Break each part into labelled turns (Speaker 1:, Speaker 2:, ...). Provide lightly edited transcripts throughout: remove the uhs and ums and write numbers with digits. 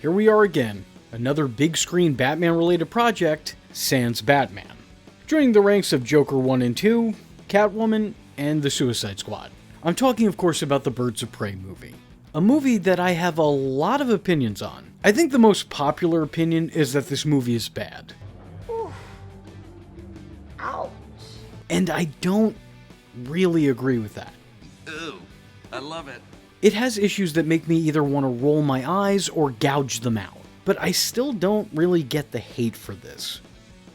Speaker 1: here we are again, another big screen Batman related project, sans Batman. Joining the ranks of Joker 1 and 2, Catwoman, and the Suicide Squad. I'm talking of course about the Birds of Prey movie. A movie that I have a lot of opinions on. I think the most popular opinion is that this movie is bad.
Speaker 2: Oof. Ouch.
Speaker 1: And I don't really agree with that.
Speaker 3: Ooh, I love it.
Speaker 1: It has issues that make me either want to roll my eyes or gouge them out. But I still don't really get the hate for this.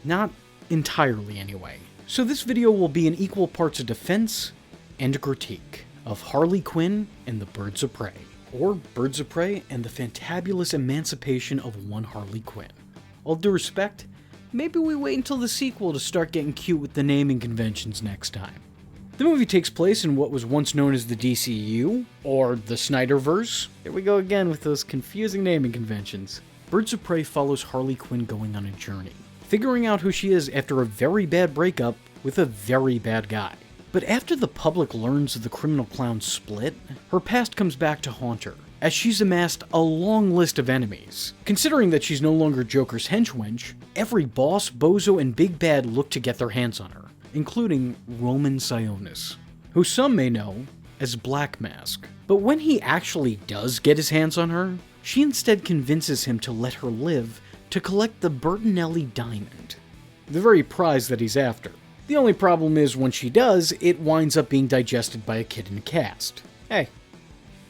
Speaker 1: Not entirely anyway. So this video will be in equal parts a defense and a critique of Harley Quinn and the Birds of Prey. Or Birds of Prey and the Fantabulous Emancipation of one Harley Quinn. All due respect, maybe we wait until the sequel to start getting cute with the naming conventions next time. The movie takes place in what was once known as the DCU, or the Snyderverse. Here we go again with those confusing naming conventions. Birds of Prey follows Harley Quinn going on a journey, figuring out who she is after a very bad breakup with a very bad guy. But after the public learns of the criminal clown's split, her past comes back to haunt her, as she's amassed a long list of enemies. Considering that she's no longer Joker's henchwench, every boss, bozo, and big bad look to get their hands on her, including Roman Sionis, who some may know as Black Mask. But when he actually does get his hands on her, she instead convinces him to let her live to collect the Bertinelli diamond, the very prize that he's after. The only problem is when she does, it winds up being digested by a kid in a cast. Hey,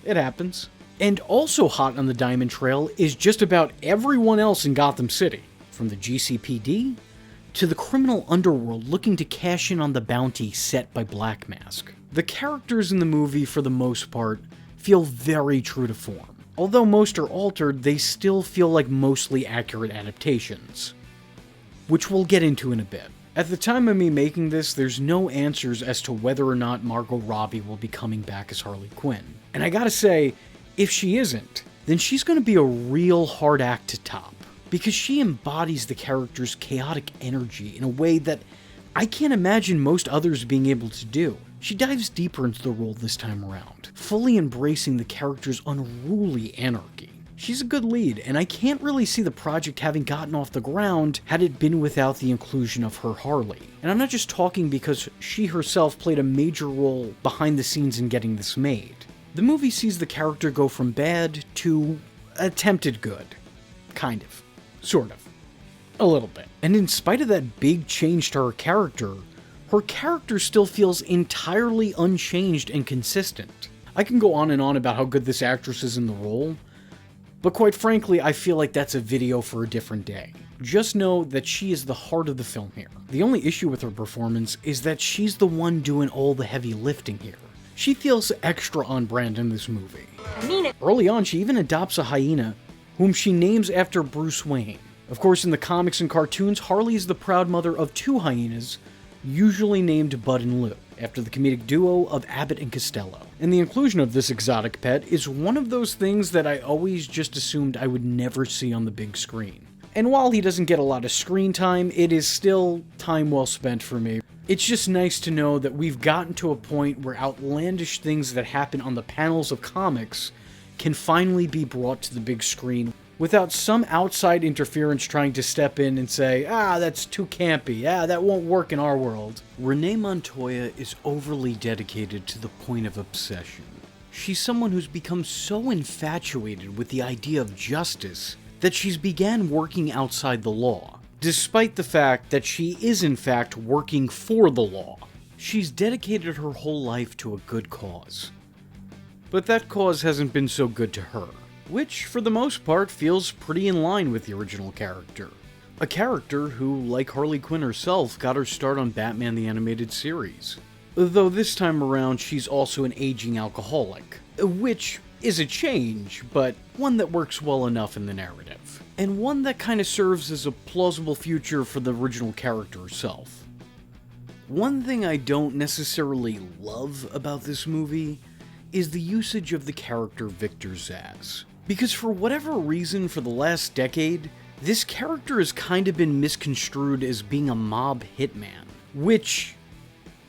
Speaker 1: it happens. And also hot on the Diamond Trail is just about everyone else in Gotham City, from the GCPD to the criminal underworld looking to cash in on the bounty set by Black Mask. The characters in the movie, for the most part, feel very true to form. Although most are altered, they still feel like mostly accurate adaptations, which we'll get into in a bit. At the time of me making this, there's no answers as to whether or not Margot Robbie will be coming back as Harley Quinn. And I gotta say, if she isn't, then she's gonna be a real hard act to top, because she embodies the character's chaotic energy in a way that I can't imagine most others being able to do. She dives deeper into the role this time around, fully embracing the character's unruly anarchy. She's a good lead, and I can't really see the project having gotten off the ground had it been without the inclusion of her Harley. And I'm not just talking because she herself played a major role behind the scenes in getting this made. The movie sees the character go from bad to attempted good. Kind of. Sort of. A little bit. And in spite of that big change to her character still feels entirely unchanged and consistent. I can go on and on about how good this actress is in the role, but quite frankly, I feel like that's a video for a different day. Just know that she is the heart of the film here. The only issue with her performance is that she's the one doing all the heavy lifting here. She feels extra on brand in this movie.
Speaker 2: I mean it.
Speaker 1: Early on, she even adopts a hyena, whom she names after Bruce Wayne. Of course, in the comics and cartoons, Harley is the proud mother of two hyenas, usually named Bud and Lou, after the comedic duo of Abbott and Costello. And the inclusion of this exotic pet is one of those things that I always just assumed I would never see on the big screen. And while he doesn't get a lot of screen time, it is still time well spent for me. It's just nice to know that we've gotten to a point where outlandish things that happen on the panels of comics can finally be brought to the big screen without some outside interference trying to step in and say, that's too campy, that won't work in our world. Renee Montoya is overly dedicated to the point of obsession. She's someone who's become so infatuated with the idea of justice that she's began working outside the law, despite the fact that she is in fact working for the law. She's dedicated her whole life to a good cause. But that cause hasn't been so good to her, which, for the most part, feels pretty in line with the original character. A character who, like Harley Quinn herself, got her start on Batman the Animated Series. Though this time around, she's also an aging alcoholic, which is a change, but one that works well enough in the narrative. And one that kind of serves as a plausible future for the original character herself. One thing I don't necessarily love about this movie is the usage of the character Victor Zsasz. Because for whatever reason, for the last decade, this character has kind of been misconstrued as being a mob hitman, which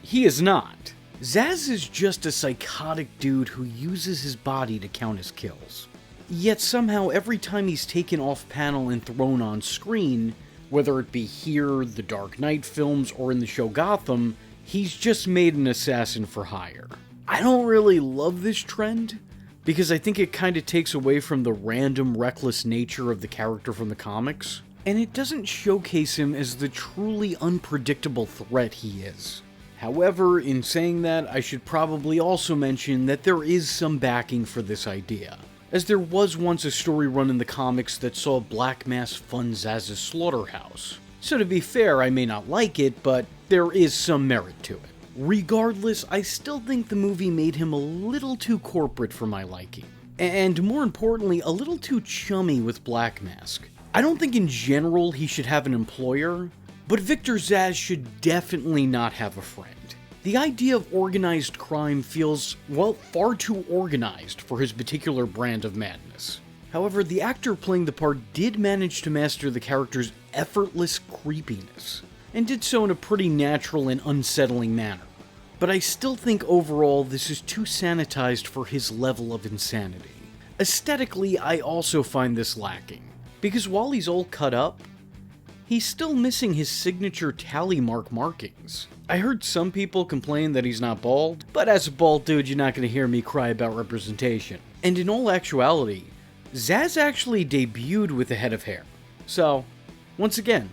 Speaker 1: he is not. Zsasz is just a psychotic dude who uses his body to count his kills. Yet somehow every time he's taken off panel and thrown on screen, whether it be here, the Dark Knight films, or in the show Gotham, he's just made an assassin for hire. I don't really love this trend, because I think it kind of takes away from the random, reckless nature of the character from the comics, and it doesn't showcase him as the truly unpredictable threat he is. However, in saying that, I should probably also mention that there is some backing for this idea, as there was once a story run in the comics that saw Black Mask fund Zsasz's slaughterhouse. So to be fair, I may not like it, but there is some merit to it. Regardless, I still think the movie made him a little too corporate for my liking. And more importantly, a little too chummy with Black Mask. I don't think in general he should have an employer, but Victor Zsasz should definitely not have a friend. The idea of organized crime feels, well, far too organized for his particular brand of madness. However, the actor playing the part did manage to master the character's effortless creepiness, and did so in a pretty natural and unsettling manner. But I still think overall this is too sanitized for his level of insanity. Aesthetically, I also find this lacking, because while he's all cut up, he's still missing his signature tally mark markings. I heard some people complain that he's not bald, but as a bald dude, you're not going to hear me cry about representation. And in all actuality, Zsasz actually debuted with a head of hair. So, once again,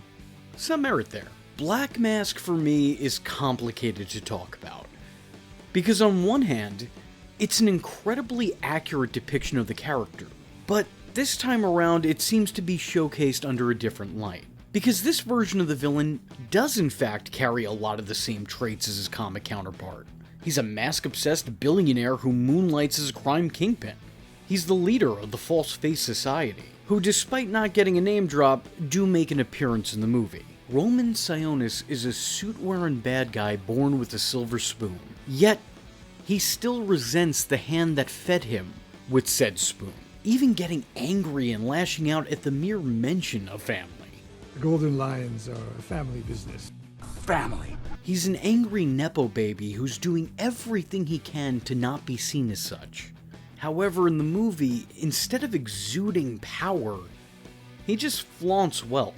Speaker 1: some merit there. Black Mask for me is complicated to talk about, because on one hand, it's an incredibly accurate depiction of the character, but this time around it seems to be showcased under a different light. Because this version of the villain does in fact carry a lot of the same traits as his comic counterpart. He's a mask-obsessed billionaire who moonlights as a crime kingpin. He's the leader of the False Face Society, who despite not getting a name drop, do make an appearance in the movie. Roman Sionis is a suit-wearing bad guy born with a silver spoon, yet he still resents the hand that fed him with said spoon, even getting angry and lashing out at the mere mention of family.
Speaker 4: The Golden Lions are a family business.
Speaker 3: Family.
Speaker 1: He's an angry Nepo baby who's doing everything he can to not be seen as such. However, in the movie, instead of exuding power, he just flaunts wealth.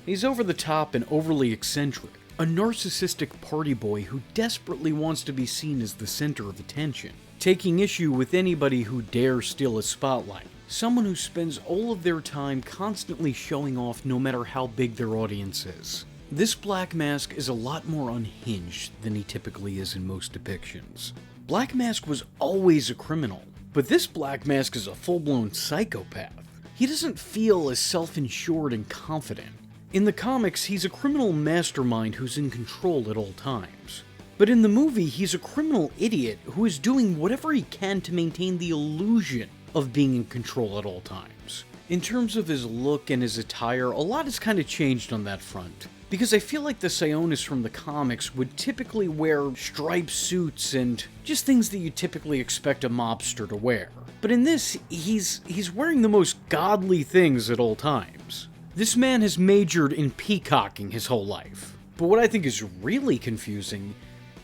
Speaker 1: He's over the top and overly eccentric, a narcissistic party boy who desperately wants to be seen as the center of attention, taking issue with anybody who dares steal his spotlight. Someone who spends all of their time constantly showing off no matter how big their audience is. This Black Mask is a lot more unhinged than he typically is in most depictions. Black Mask was always a criminal, but this Black Mask is a full-blown psychopath. He doesn't feel as self-insured and confident. In the comics, he's a criminal mastermind who's in control at all times. But in the movie, he's a criminal idiot who is doing whatever he can to maintain the illusion of being in control at all times. In terms of his look and his attire, a lot has kind of changed on that front, because I feel like the Sionis from the comics would typically wear striped suits and just things that you typically expect a mobster to wear. But in this, he's wearing the most godly things at all times. This man has majored in peacocking his whole life. But what I think is really confusing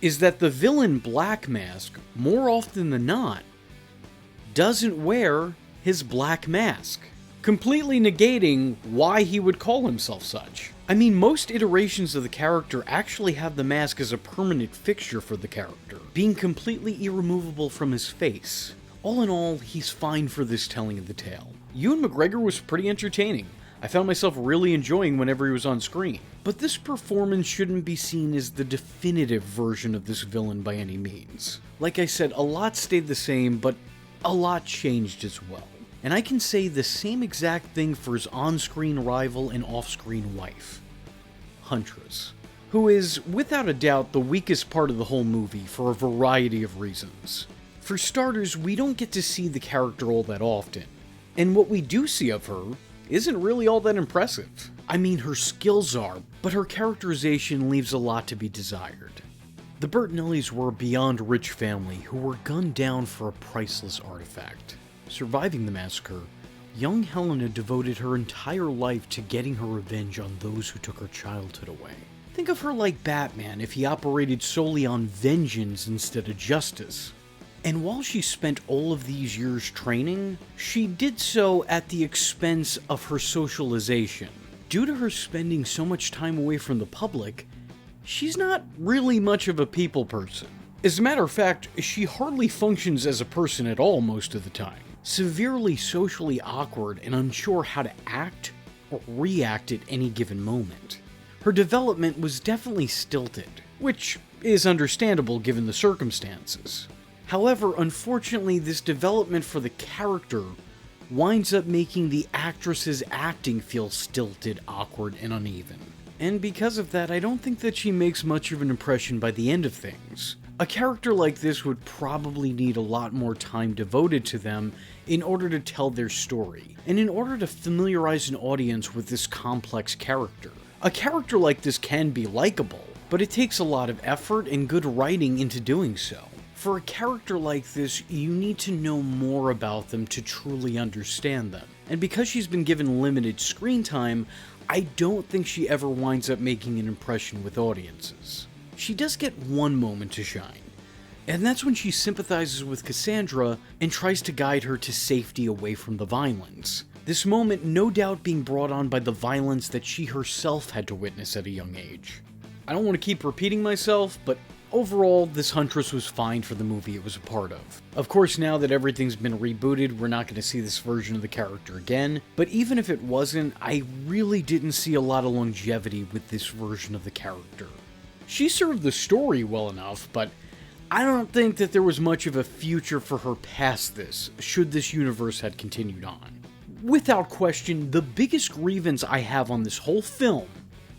Speaker 1: is that the villain Black Mask, more often than not, doesn't wear his black mask, completely negating why he would call himself such. I mean, most iterations of the character actually have the mask as a permanent fixture for the character, being completely irremovable from his face. All in all, he's fine for this telling of the tale. Ewan McGregor was pretty entertaining. I found myself really enjoying whenever he was on screen. But this performance shouldn't be seen as the definitive version of this villain by any means. Like I said, a lot stayed the same, but a lot changed as well. And I can say the same exact thing for his on-screen rival and off-screen wife, Huntress, who is, without a doubt, the weakest part of the whole movie for a variety of reasons. For starters, we don't get to see the character all that often, and what we do see of her isn't really all that impressive. I mean, her skills are, but her characterization leaves a lot to be desired. The Bertinellis were a beyond rich family who were gunned down for a priceless artifact. Surviving the massacre, young Helena devoted her entire life to getting her revenge on those who took her childhood away. Think of her like Batman if he operated solely on vengeance instead of justice. And while she spent all of these years training, she did so at the expense of her socialization. Due to her spending so much time away from the public, she's not really much of a people person. As a matter of fact, she hardly functions as a person at all most of the time. Severely socially awkward and unsure how to act or react at any given moment. Her development was definitely stilted, which is understandable given the circumstances. However, unfortunately, this development for the character winds up making the actress's acting feel stilted, awkward, and uneven. And because of that, I don't think that she makes much of an impression by the end of things. A character like this would probably need a lot more time devoted to them in order to tell their story, and in order to familiarize an audience with this complex character. A character like this can be likable, but it takes a lot of effort and good writing into doing so. For a character like this, you need to know more about them to truly understand them. And because she's been given limited screen time, I don't think she ever winds up making an impression with audiences. She does get one moment to shine, and that's when she sympathizes with Cassandra and tries to guide her to safety away from the violence. This moment no doubt being brought on by the violence that she herself had to witness at a young age. I don't want to keep repeating myself, but overall, this Huntress was fine for the movie it was a part of. Of course, now that everything's been rebooted, we're not going to see this version of the character again, but even if it wasn't, I really didn't see a lot of longevity with this version of the character. She served the story well enough, but I don't think that there was much of a future for her past this, should this universe had continued on. Without question, the biggest grievance I have on this whole film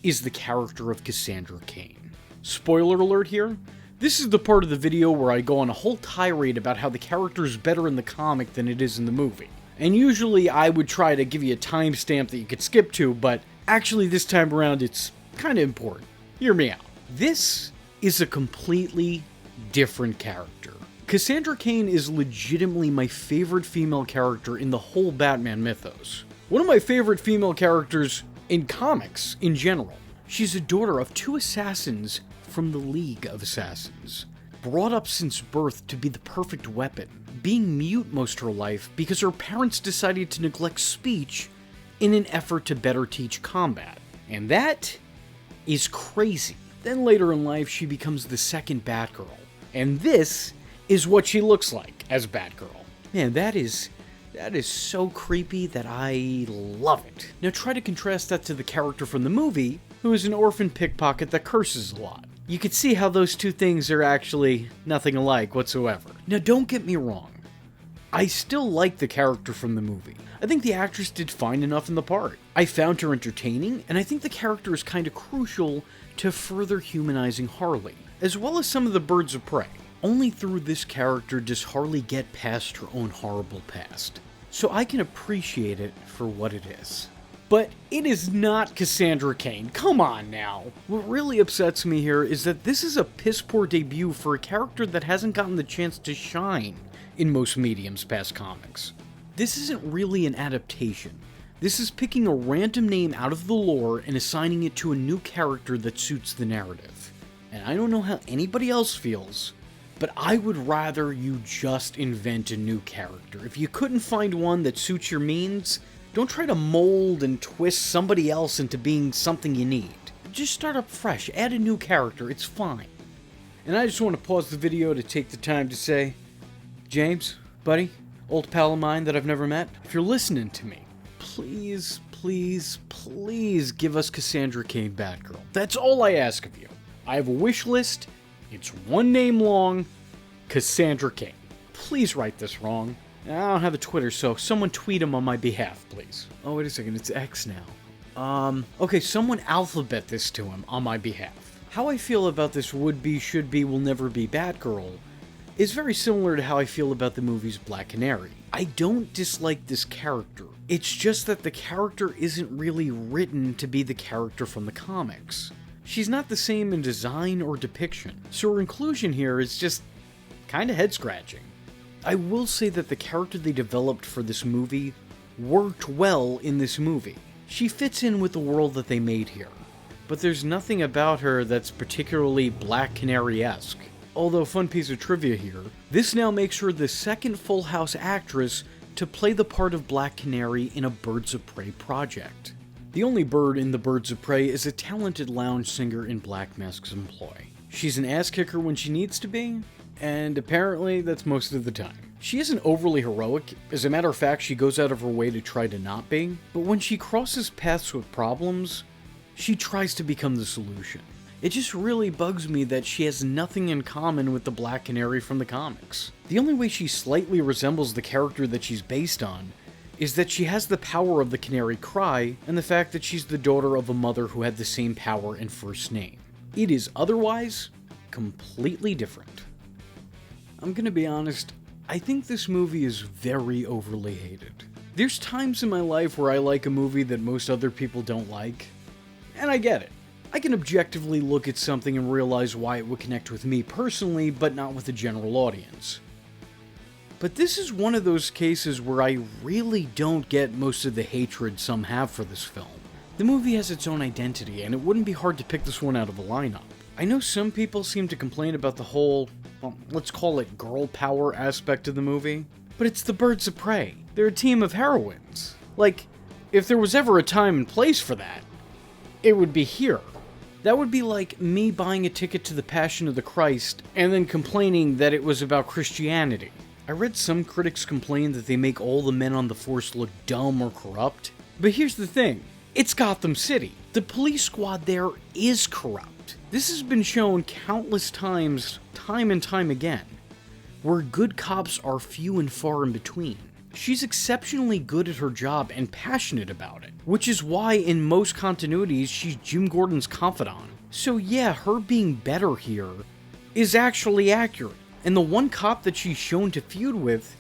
Speaker 1: is the character of Cassandra Cain. Spoiler alert here, this is the part of the video where I go on a whole tirade about how the character is better in the comic than it is in the movie. And usually I would try to give you a timestamp that you could skip to, but actually this time around it's kind of important. Hear me out. This is a completely different character. Cassandra Cain is legitimately my favorite female character in the whole Batman mythos. One of my favorite female characters in comics in general. She's a daughter of two assassins from the League of Assassins, brought up since birth to be the perfect weapon, being mute most of her life because her parents decided to neglect speech in an effort to better teach combat. And that is crazy. Then later in life, she becomes the second Batgirl. And this is what she looks like as Batgirl. Man, that is so creepy that I love it. Now try to contrast that to the character from the movie, who is an orphan pickpocket that curses a lot. You can see how those two things are actually nothing alike whatsoever. Now don't get me wrong, I still like the character from the movie. I think the actress did fine enough in the part. I found her entertaining, and I think the character is kind of crucial to further humanizing Harley, as well as some of the birds of prey. Only through this character does Harley get past her own horrible past, so I can appreciate it for what it is. But it is not Cassandra Cain, come on now! What really upsets me here is that this is a piss-poor debut for a character that hasn't gotten the chance to shine in most mediums past comics. This isn't really an adaptation. This is picking a random name out of the lore and assigning it to a new character that suits the narrative. And I don't know how anybody else feels, but I would rather you just invent a new character. If you couldn't find one that suits your means, don't try to mold and twist somebody else into being something you need. Just start up fresh, add a new character, it's fine. And I just want to pause the video to take the time to say, James, buddy, old pal of mine that I've never met, if you're listening to me, please, please, please give us Cassandra Cain Batgirl. That's all I ask of you. I have a wish list. It's one name long, Cassandra Cain. Please write this wrong. I don't have a Twitter, so someone tweet him on my behalf, please. Oh, wait a second, it's X now. Okay, someone alphabet this to him on my behalf. How I feel about this would-be, should-be, will never be Batgirl is very similar to how I feel about the movie's Black Canary. I don't dislike this character. It's just that the character isn't really written to be the character from the comics. She's not the same in design or depiction, so her inclusion here is just kinda head-scratching. I will say that the character they developed for this movie worked well in this movie. She fits in with the world that they made here, but there's nothing about her that's particularly Black Canary-esque. although fun piece of trivia here, this now makes her the second Full House actress to play the part of Black Canary in a Birds of Prey project. The only bird in the Birds of Prey is a talented lounge singer in Black Mask's employ. She's an ass kicker when she needs to be, and apparently that's most of the time. She isn't overly heroic, as a matter of fact she goes out of her way to try to not be, but when she crosses paths with problems, she tries to become the solution. It just really bugs me that she has nothing in common with the Black Canary from the comics. The only way she slightly resembles the character that she's based on is that she has the power of the Canary Cry, and the fact that she's the daughter of a mother who had the same power and first name. It is otherwise completely different. I'm gonna be honest, I think this movie is very overly hated. There's times in my life where I like a movie that most other people don't like, and I get it. I can objectively look at something and realize why it would connect with me personally, but not with the general audience. But this is one of those cases where I really don't get most of the hatred some have for this film. The movie has its own identity, and it wouldn't be hard to pick this one out of a lineup. I know some people seem to complain about the whole, well, let's call it girl power aspect of the movie, but it's the Birds of Prey. They're a team of heroines. Like, if there was ever a time and place for that, it would be here. That would be like me buying a ticket to the Passion of the Christ and then complaining that it was about Christianity. I read some critics complain that they make all the men on the force look dumb or corrupt. But here's the thing. It's Gotham City. The police squad there is corrupt. This has been shown countless times, time and time again, where good cops are few and far in between. She's exceptionally good at her job and passionate about it, which is why in most continuities she's Jim Gordon's confidant. So yeah, her being better here is actually accurate. And the one cop that she's shown to feud with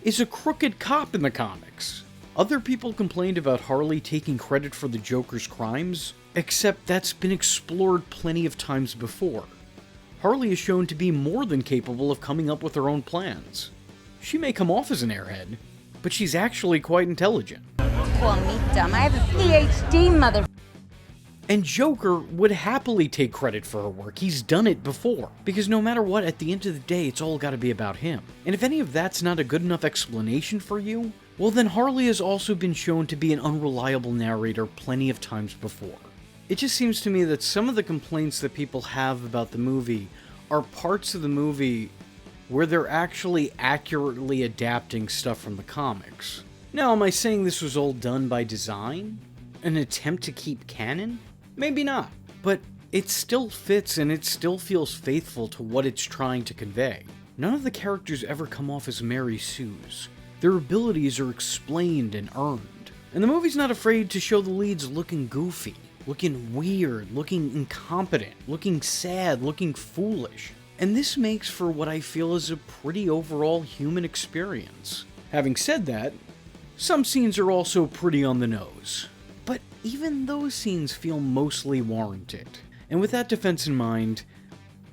Speaker 1: is a crooked cop in the comics. Other people complained about Harley taking credit for the Joker's crimes, except that's been explored plenty of times before. Harley is shown to be more than capable of coming up with her own plans. She may come off as an airhead, but she's actually quite intelligent.
Speaker 2: Call me dumb. I have a PhD, mother.
Speaker 1: And Joker would happily take credit for her work. He's done it before. Because no matter what, at the end of the day, it's all gotta be about him. And if any of that's not a good enough explanation for you, well then Harley has also been shown to be an unreliable narrator plenty of times before. It just seems to me that some of the complaints that people have about the movie are parts of the movie where they're actually accurately adapting stuff from the comics. Now, am I saying this was all done by design? An attempt to keep canon? Maybe not, but it still fits and it still feels faithful to what it's trying to convey. None of the characters ever come off as Mary Sue's. Their abilities are explained and earned. And the movie's not afraid to show the leads looking goofy, looking weird, looking incompetent, looking sad, looking foolish. And this makes for what I feel is a pretty overall human experience. Having said that, some scenes are also pretty on the nose. But even those scenes feel mostly warranted. And with that defense in mind,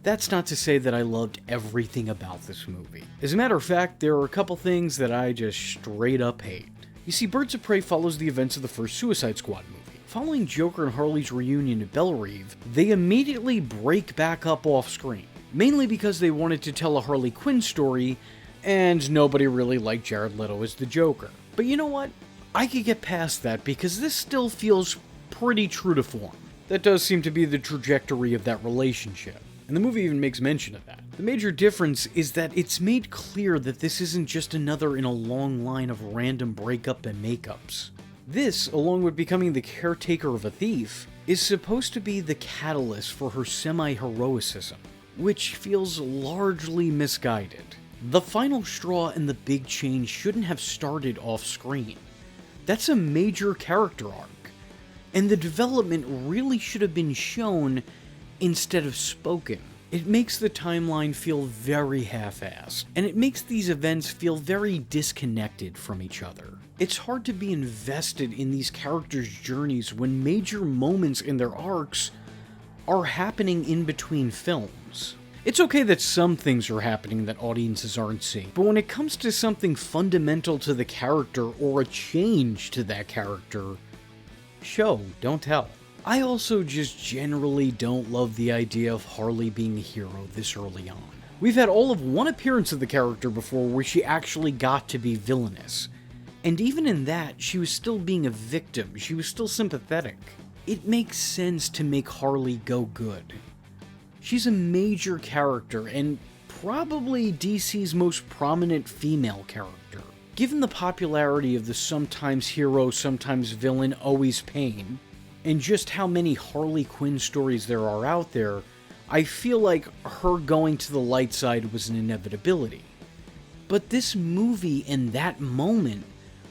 Speaker 1: that's not to say that I loved everything about this movie. As a matter of fact, there are a couple things that I just straight up hate. You see, Birds of Prey follows the events of the first Suicide Squad movie. Following Joker and Harley's reunion at Bellerive, they immediately break back up off screen. Mainly because they wanted to tell a Harley Quinn story, and nobody really liked Jared Leto as the Joker. But you know what? I could get past that because this still feels pretty true to form. That does seem to be the trajectory of that relationship, and the movie even makes mention of that. The major difference is that it's made clear that this isn't just another in a long line of random breakup and makeups. This, along with becoming the caretaker of a thief, is supposed to be the catalyst for her semi-heroicism, which feels largely misguided. The final straw and the big change shouldn't have started off screen. That's a major character arc, and the development really should have been shown instead of spoken. It makes the timeline feel very half-assed, and it makes these events feel very disconnected from each other. It's hard to be invested in these characters' journeys when major moments in their arcs are happening in between films. It's okay that some things are happening that audiences aren't seeing, but when it comes to something fundamental to the character or a change to that character, show, don't tell. I also just generally don't love the idea of Harley being a hero this early on. We've had all of one appearance of the character before where she actually got to be villainous. And even in that, she was still being a victim, she was still sympathetic. It makes sense to make Harley go good. She's a major character, and probably DC's most prominent female character. Given the popularity of the sometimes hero, sometimes villain, always Pain, and just how many Harley Quinn stories there are out there, I feel like her going to the light side was an inevitability. But this movie and that moment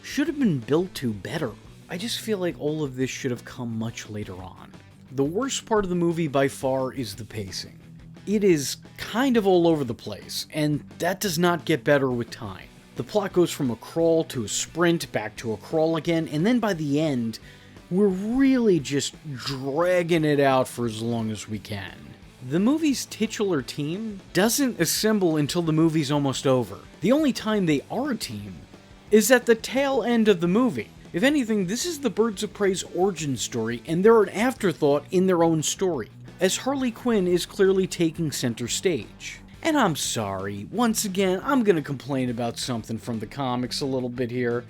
Speaker 1: should have been built to better. I just feel like all of this should have come much later on. The worst part of the movie by far is the pacing. It is kind of all over the place, and that does not get better with time. The plot goes from a crawl to a sprint, back to a crawl again, and then by the end, we're really just dragging it out for as long as we can. The movie's titular team doesn't assemble until the movie's almost over. The only time they are a team is at the tail end of the movie. If anything, this is the Birds of Prey's origin story, and they're an afterthought in their own story, as Harley Quinn is clearly taking center stage. And I'm sorry, once again, I'm gonna complain about something from the comics a little bit here.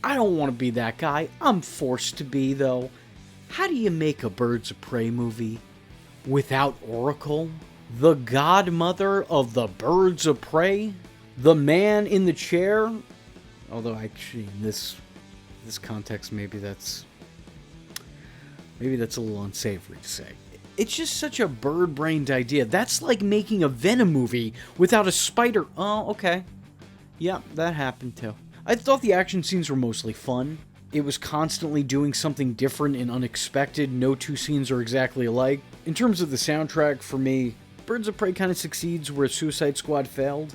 Speaker 1: I don't want to be that guy, I'm forced to be though. How do you make a Birds of Prey movie without Oracle? The godmother of the Birds of Prey? The man in the chair? Although actually in this context maybe that's a little unsavory to say. It's just such a bird-brained idea. That's like making a Venom movie without a spider. Oh, okay. Yeah, that happened too. I thought the action scenes were mostly fun. It was constantly doing something different and unexpected. No two scenes are exactly alike. In terms of the soundtrack, for me, Birds of Prey kind of succeeds where Suicide Squad failed.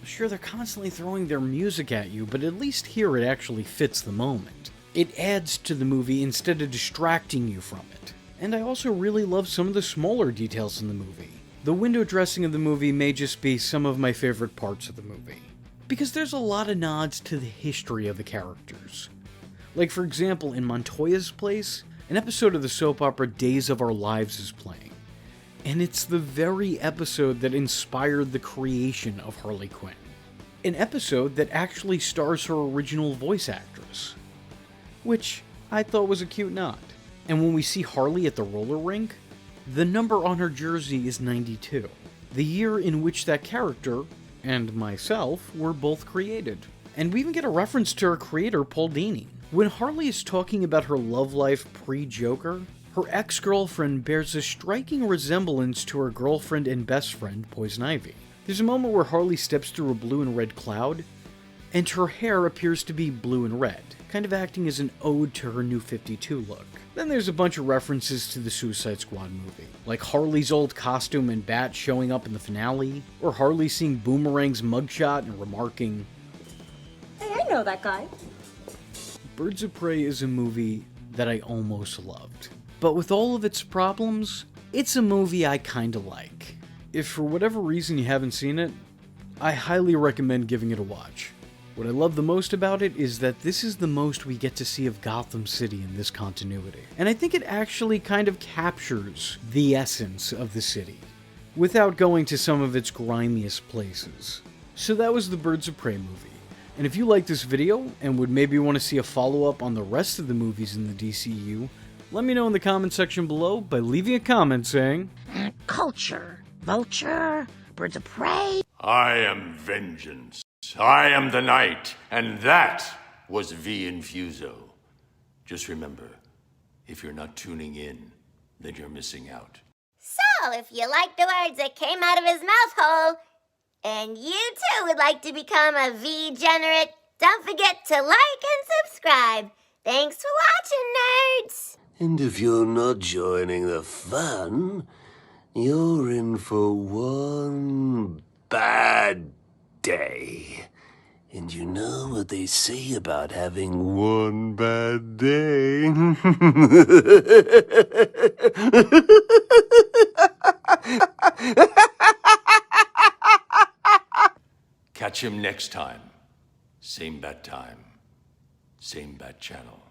Speaker 1: Sure, they're constantly throwing their music at you, but at least here it actually fits the moment. It adds to the movie instead of distracting you from it. And I also really love some of the smaller details in the movie. The window dressing of the movie may just be some of my favorite parts of the movie, because there's a lot of nods to the history of the characters. Like for example, in Montoya's place, an episode of the soap opera Days of Our Lives is playing. And it's the very episode that inspired the creation of Harley Quinn. An episode that actually stars her original voice actress, which I thought was a cute nod. And when we see Harley at the roller rink, the number on her jersey is 92, the year in which that character, and myself, were both created. And we even get a reference to her creator, Paul Dini. When Harley is talking about her love life pre-Joker, her ex-girlfriend bears a striking resemblance to her girlfriend and best friend, Poison Ivy. There's a moment where Harley steps through a blue and red cloud, and her hair appears to be blue and red, kind of acting as an ode to her New 52 look. Then there's a bunch of references to the Suicide Squad movie, like Harley's old costume and bat showing up in the finale, or Harley seeing Boomerang's mugshot and remarking,
Speaker 2: Hey, I know that guy.
Speaker 1: Birds of Prey is a movie that I almost loved. But with all of its problems, it's a movie I kinda like. If for whatever reason you haven't seen it, I highly recommend giving it a watch. What I love the most about it is that this is the most we get to see of Gotham City in this continuity. And I think it actually kind of captures the essence of the city, without going to some of its grimiest places. So that was the Birds of Prey movie. And if you like this video, and would maybe want to see a follow-up on the rest of the movies in the DCU, let me know in the comment section below by leaving a comment saying,
Speaker 5: Culture, vulture, Birds of Prey.
Speaker 6: I am vengeance. I am the night, and that was V Infuso. Just remember, if you're not tuning in, then you're missing out.
Speaker 7: So, if you like the words that came out of his mouth hole, and you too would like to become a V-generate, don't forget to like and subscribe. Thanks for watching, nerds!
Speaker 8: And if you're not joining the fun, you're in for one bad day. And you know what they say about having one bad day?
Speaker 6: Catch him next time. Same bat time. Same bat channel.